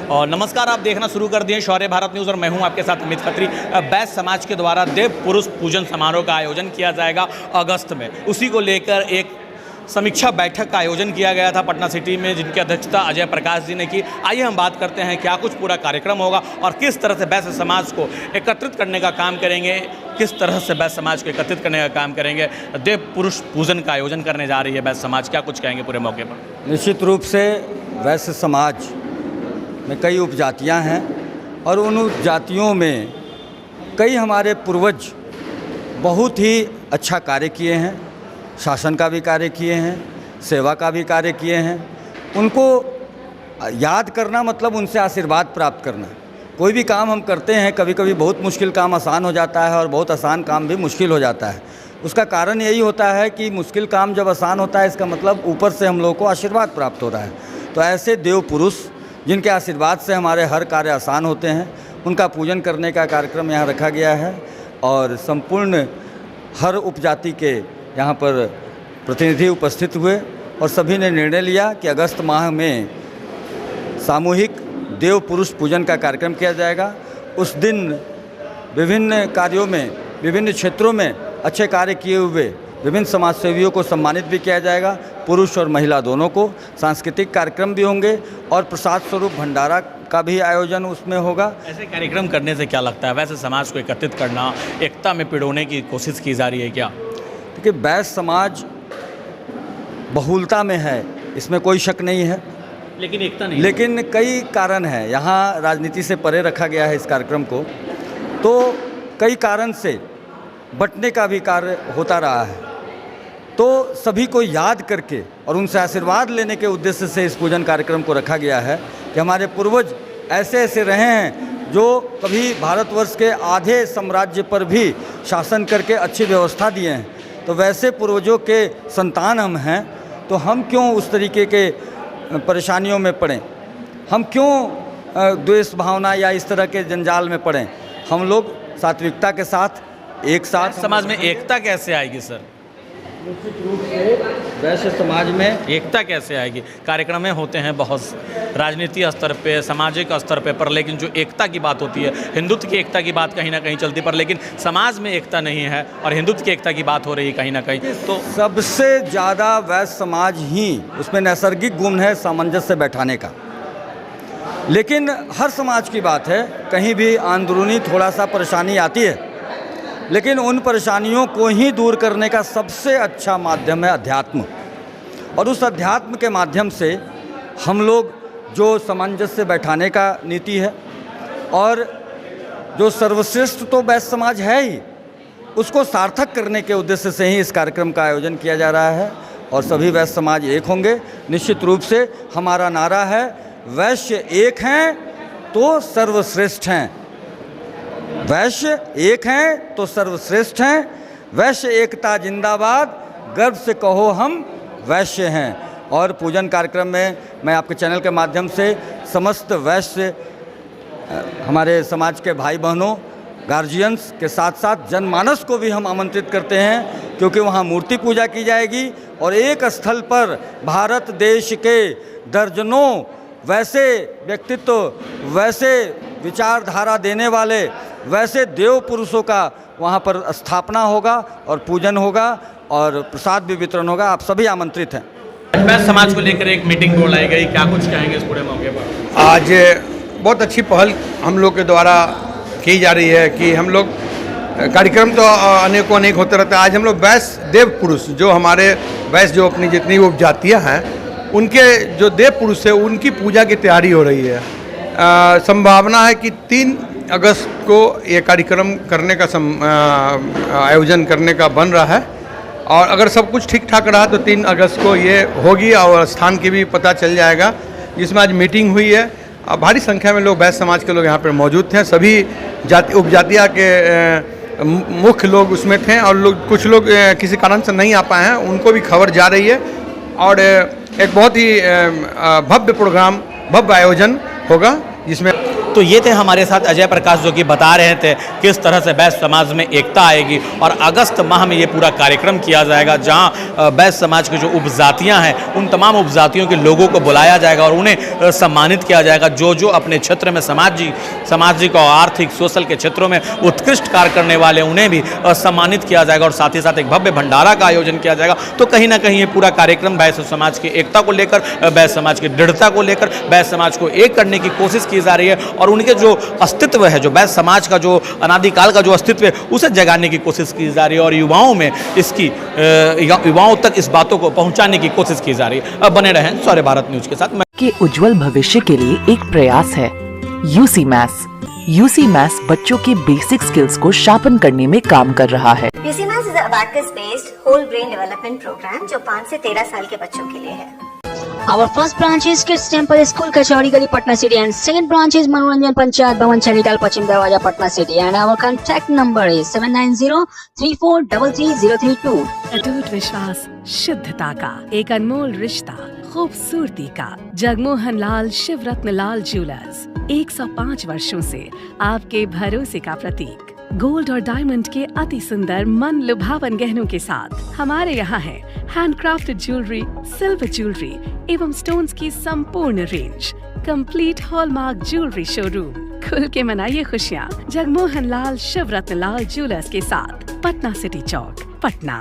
और नमस्कार, आप देखना शुरू कर दिए शौर्य भारत न्यूज़ और मैं हूं आपके साथ अमित खत्री। बैस समाज के द्वारा देव पुरुष पूजन समारोह का आयोजन किया जाएगा अगस्त में। उसी को लेकर एक समीक्षा बैठक का आयोजन किया गया था पटना सिटी में, जिनकी अध्यक्षता अजय प्रकाश जी ने की। आइए हम बात करते हैं क्या कुछ पूरा कार्यक्रम होगा और किस तरह से बैस समाज को एकत्रित करने का काम करेंगे, किस तरह से बैस समाज को एकत्रित करने का काम करेंगे। देव पुरुष पूजन का आयोजन करने जा रही है बैस समाज, क्या कुछ कहेंगे पूरे मौके पर? निश्चित रूप से वैश्य समाज में कई उपजातियां हैं और उन उपजातियों में कई हमारे पूर्वज बहुत ही अच्छा कार्य किए हैं, शासन का भी कार्य किए हैं, सेवा का भी कार्य किए हैं। उनको याद करना मतलब उनसे आशीर्वाद प्राप्त करना। कोई भी काम हम करते हैं, कभी कभी बहुत मुश्किल काम आसान हो जाता है और बहुत आसान काम भी मुश्किल हो जाता है। उसका कारण यही होता है कि मुश्किल काम जब आसान होता है, इसका मतलब ऊपर से हम लोगों को आशीर्वाद प्राप्त हो रहा है। तो ऐसे देव पुरुष जिनके आशीर्वाद से हमारे हर कार्य आसान होते हैं, उनका पूजन करने का कार्यक्रम यहाँ रखा गया है। और संपूर्ण हर उपजाति के यहाँ पर प्रतिनिधि उपस्थित हुए और सभी ने निर्णय लिया कि अगस्त माह में सामूहिक देव पुरुष पूजन का कार्यक्रम किया जाएगा। उस दिन विभिन्न कार्यों में, विभिन्न क्षेत्रों में अच्छे कार्य किए हुए विभिन्न समाजसेवियों को सम्मानित भी किया जाएगा, पुरुष और महिला दोनों को। सांस्कृतिक कार्यक्रम भी होंगे और प्रसाद स्वरूप भंडारा का भी आयोजन उसमें होगा। ऐसे कार्यक्रम करने से क्या लगता है, वैसे समाज को एकत्रित करना, एकता में पिरोने की कोशिश की जा रही है क्या? देखिए, बैस समाज बहुलता में है, इसमें कोई शक नहीं है, लेकिन एकता नहीं। लेकिन कई कारण हैं। यहाँ राजनीति से परे रखा गया है इस कार्यक्रम को, तो कई कारण से बंटने का भी कार्य होता रहा है। तो सभी को याद करके और उनसे आशीर्वाद लेने के उद्देश्य से इस पूजन कार्यक्रम को रखा गया है कि हमारे पूर्वज ऐसे ऐसे रहे हैं जो कभी भारतवर्ष के आधे साम्राज्य पर भी शासन करके अच्छी व्यवस्था दिए हैं। तो वैसे पूर्वजों के संतान हम हैं, तो हम क्यों उस तरीके के परेशानियों में पड़ें, हम क्यों द्वेष भावना या इस तरह के जंजाल में पड़ें। हम लोग सात्विकता के साथ एक साथ। समाज में एकता कैसे आएगी सर? निश्चित रूप से वैश्य समाज में एकता कैसे आएगी? कार्यक्रम में होते हैं बहुत राजनीतिक स्तर पे, सामाजिक स्तर पर लेकिन जो एकता की बात होती है, हिंदुत्व की एकता की बात कहीं ना कहीं चलती, पर लेकिन समाज में एकता नहीं है और हिंदुत्व की एकता की बात हो रही है कहीं ना कहीं। तो सबसे ज़्यादा वैश्य समाज ही, उसमें नैसर्गिक गुण है सामंजस्य बैठाने का। लेकिन हर समाज की बात है, कहीं भी अंदरूनी थोड़ा सा परेशानी आती है, लेकिन उन परेशानियों को ही दूर करने का सबसे अच्छा माध्यम है अध्यात्म। और उस अध्यात्म के माध्यम से हम लोग जो सामंजस्य बैठाने का नीति है और जो सर्वश्रेष्ठ तो वैश्य समाज है ही, उसको सार्थक करने के उद्देश्य से ही इस कार्यक्रम का आयोजन किया जा रहा है। और सभी वैश्य समाज एक होंगे। निश्चित रूप से हमारा नारा है, वैश्य एक हैं तो सर्वश्रेष्ठ हैं। वैश्य एक हैं तो सर्वश्रेष्ठ हैं। वैश्य एकता जिंदाबाद, गर्व से कहो हम वैश्य हैं। और पूजन कार्यक्रम में मैं आपके चैनल के माध्यम से समस्त वैश्य हमारे समाज के भाई बहनों, गार्जियंस के साथ साथ जनमानस को भी हम आमंत्रित करते हैं, क्योंकि वहाँ मूर्ति पूजा की जाएगी और एक स्थल पर भारत देश के दर्जनों वैसे व्यक्तित्व, वैसे विचारधारा देने वाले, वैसे देव पुरुषों का वहाँ पर स्थापना होगा और पूजन होगा और प्रसाद भी वितरण होगा। आप सभी आमंत्रित हैं। बैस समाज को लेकर एक मीटिंग बुलाई गई, क्या कुछ कहेंगे इस पूरे मौके पर? आज बहुत अच्छी पहल हम लोग के द्वारा की जा रही है कि हम लोग कार्यक्रम तो अनेक होते रहता है। आज हम लोग वैश्य देव पुरुष, जो हमारे वैश्य जो अपनी जितनी उपजातियाँ हैं, उनके जो देव पुरुष है उनकी पूजा की तैयारी हो रही है। संभावना है कि 3 अगस्त को ये कार्यक्रम करने का आयोजन करने का बन रहा है। और अगर सब कुछ ठीक ठाक रहा तो 3 अगस्त को ये होगी और स्थान की भी पता चल जाएगा, जिसमें आज मीटिंग हुई है। भारी संख्या में लोग वैश्य समाज के लोग यहाँ पर मौजूद थे। सभी उपजातियाँ के मुख्य लोग उसमें थे और कुछ लोग किसी कारण से नहीं आ पाए हैं, उनको भी खबर जा रही है। और एक बहुत ही भव्य प्रोग्राम, भव्य आयोजन होगा जिसमें तो ये थे हमारे साथ अजय प्रकाश, जो कि बता रहे थे किस तरह से बैस समाज में एकता आएगी और अगस्त माह में ये पूरा कार्यक्रम किया जाएगा, जहां बैस समाज की जो उपजातियां हैं उन तमाम उपजातियों के लोगों को बुलाया जाएगा और उन्हें सम्मानित किया जाएगा। जो जो अपने क्षेत्र में सामाजिक और आर्थिक सोशल के क्षेत्रों में उत्कृष्ट कार्य करने वाले उन्हें भी सम्मानित किया जाएगा और साथ ही साथ एक भव्य भंडारा का आयोजन किया जाएगा। तो कहीं ना कहीं ये पूरा कार्यक्रम बैस समाज की एकता को लेकर, बैस समाज की दृढ़ता को लेकर, बैस समाज को एक करने की कोशिश की जा रही है और उनके जो अस्तित्व है, जो बैस समाज का जो अनादिकाल का जो अस्तित्व है, उसे जगाने की कोशिश की जा रही है और युवाओं तक इस बातों को पहुंचाने की कोशिश की जा रही है। अब बने रहें शौर्य भारत न्यूज के साथ। के उज्जवल भविष्य के लिए एक प्रयास है यूसी मैथ्स। यूसी मैथ्स बच्चों के बेसिक स्किल्स को शार्पन करने में काम कर रहा है। UCMAS is a abacus based whole brain development programme जो 5 से 13 साल के बच्चों के लिए है। Our first branch is Kids Temple School, Kachori Gali, Patna City, and second branch is Manoranjan Panchayat Bhavan, Chalital, Pachim Darwaja, Patna City, and our contact number is 7903433032. अटूट विश्वास, शुद्धता का एक अनमोल रिश्ता, खूबसूरती का। जगमोहन लाल शिवरत्न लाल ज्वेलर्स 105 वर्षों से आपके भरोसे का प्रतीक। गोल्ड और डायमंड के अति सुंदर मन लुभावन गहनों के साथ हमारे यहाँ है हैंडक्राफ्टेड ज्वेलरी, सिल्वर ज्वेलरी एवं स्टोन्स की संपूर्ण range. Complete hallmark jewellery showroom. खुल के मनाइए खुशियाँ जगमोहन लाल शिवरत्न लाल ज्वेलर्स के साथ, पटना सिटी चौक, पटना।